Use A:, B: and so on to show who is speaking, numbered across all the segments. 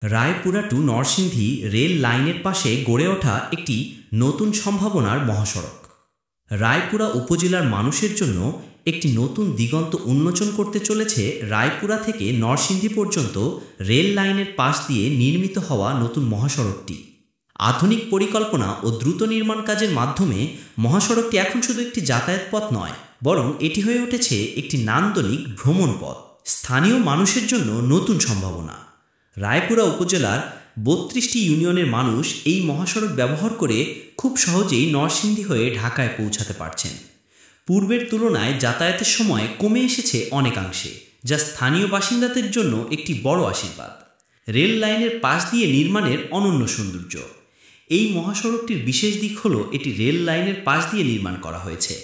A: Raipura two Narsingdi rail লাইনের পাশে গড়ে ওঠা একটি নতুন সম্ভাবনার মহাসড়ক। রায়পুরা উপজেলার মানুষের জন্য একটি নতুন দিগন্ত উন্মোচন করতে চলেছে রায়পুরা থেকে নরসিংদী পর্যন্ত রেল লাইনের পাশ দিয়ে নির্মিত হওয়া নতুন মহাসড়কটি। আধুনিক পরিকল্পনা ও দ্রুত নির্মাণ কাজের মাধ্যমে মহাসড়কটি এখন শুধু একটি যাতায়াত পথ নয়, বরং এটি হয়ে উঠেছে একটি নান্দনিক ভ্রমণ পথ, স্থানীয় মানুষের জন্য নতুন সম্ভাবনা। রায়পুরা উপজেলার ৩২টি ইউনিয়নের মানুষ এই মহাসড়ক ব্যবহার করে খুব সহজেই নরসিংদী হয়ে ঢাকায় পৌঁছাতে পারছেন। পূর্বের তুলনায় যাতায়াতের সময় কমে এসেছে অনেকাংশে, যা স্থানীয় বাসিন্দাদের জন্য একটি বড় আশীর্বাদ। রেল লাইনের পাশ দিয়ে নির্মাণের অনন্য সৌন্দর্য। এই মহাসড়কটির বিশেষ দিক হল এটি রেল লাইনের পাশ দিয়ে নির্মাণ করা হয়েছে,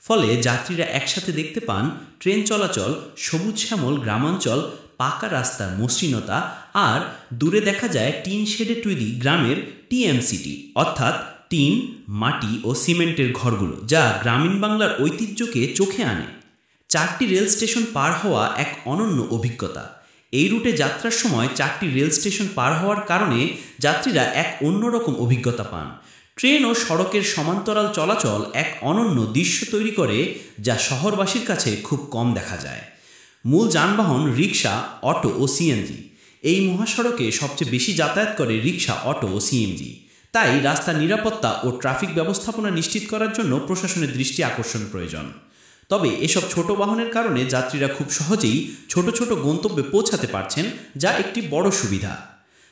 A: ফলে যাত্রীরা একসাথে দেখতে পান ট্রেন চলাচল, সবুজ শ্যামল গ্রামাঞ্চল, পাকা রাস্তার মসৃণতা, আর দূরে দেখা যায় টিন শেডে তৈরি গ্রামের টিএমসিটি অর্থাৎ টিন, মাটি ও সিমেন্টের ঘরগুলো, যা গ্রামীণ বাংলার ঐতিহ্যকে চোখে আনে। 4টি রেল স্টেশন পার হওয়া এক অনন্য অভিজ্ঞতা। এই রুটে যাত্রার সময় 4টি রেল স্টেশন পার হওয়ার কারণে যাত্রীরা এক অন্যরকম অভিজ্ঞতা পান। ট্রেন ও সড়কের সমান্তরাল চলাচল এক অনন্য দৃশ্য তৈরি করে, যা শহরবাসীর কাছে খুব কম দেখা যায়। মূল যানবাহন রিকশা, অটো ও সিএনজি। এই মহাসড়কে সবচেয়ে বেশি যাতায়াত করে রিকশা, অটো ও সিএনজি। তাই রাস্তার নিরাপত্তা ও ট্রাফিক ব্যবস্থাপনা নিশ্চিত করার জন্য প্রশাসনের দৃষ্টি আকর্ষণ প্রয়োজন। তবে এসব ছোট বাহনের কারণে যাত্রীরা খুব সহজেই ছোট ছোট গন্তব্যে পৌঁছাতে পারছেন, যা একটি বড় সুবিধা।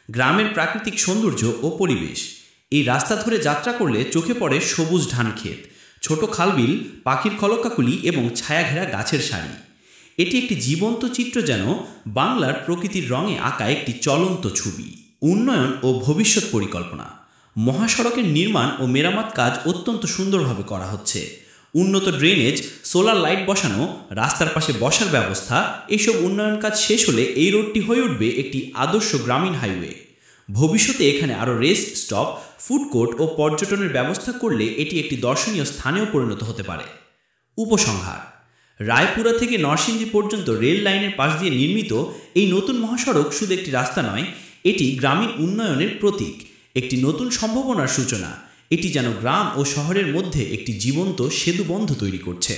A: গ্রামের প্রাকৃতিক সৌন্দর্য ও পরিবেশ। এই রাস্তা ধরে যাত্রা করলে চোখে পড়ে সবুজ ধানক্ষেত, ছোট খালবিল, পাখির কলকাকলি এবং ছায়াঘেরা গাছের সারি। এটি একটি জীবন্ত চিত্র, যেন বাংলার প্রকৃতির রঙে আঁকা একটি চলন্ত ছবি। উন্নয়ন ও ভবিষ্যৎ পরিকল্পনা। মহাসড়কের নির্মাণ ও মেরামত কাজ অত্যন্ত সুন্দরভাবে করা হচ্ছে। উন্নত ড্রেনেজ, সোলার লাইট বসানো, রাস্তার পাশে বসার ব্যবস্থা, এসব উন্নয়ন কাজ শেষ হলে এই রোডটি হয়ে উঠবে একটি আদর্শ গ্রামীণ হাইওয়ে। ভবিষ্যতে এখানে আরও রেস্ট স্টপ, ফুড কোর্ট ও পর্যটনের ব্যবস্থা করলে এটি একটি দর্শনীয় স্থানেও পরিণত হতে পারে। উপসংহার: রায়পুরা থেকে নরসিংদী পর্যন্ত রেল লাইনের পাশ দিয়ে নির্মিত এই নতুন মহাসড়ক শুধু একটি রাস্তা নয়, এটি গ্রামীণ উন্নয়নের প্রতীক, একটি নতুন সম্ভাবনার সূচনা। এটি যেন গ্রাম ও শহরের মধ্যে একটি জীবন্ত সেতুবন্ধ তৈরি করছে।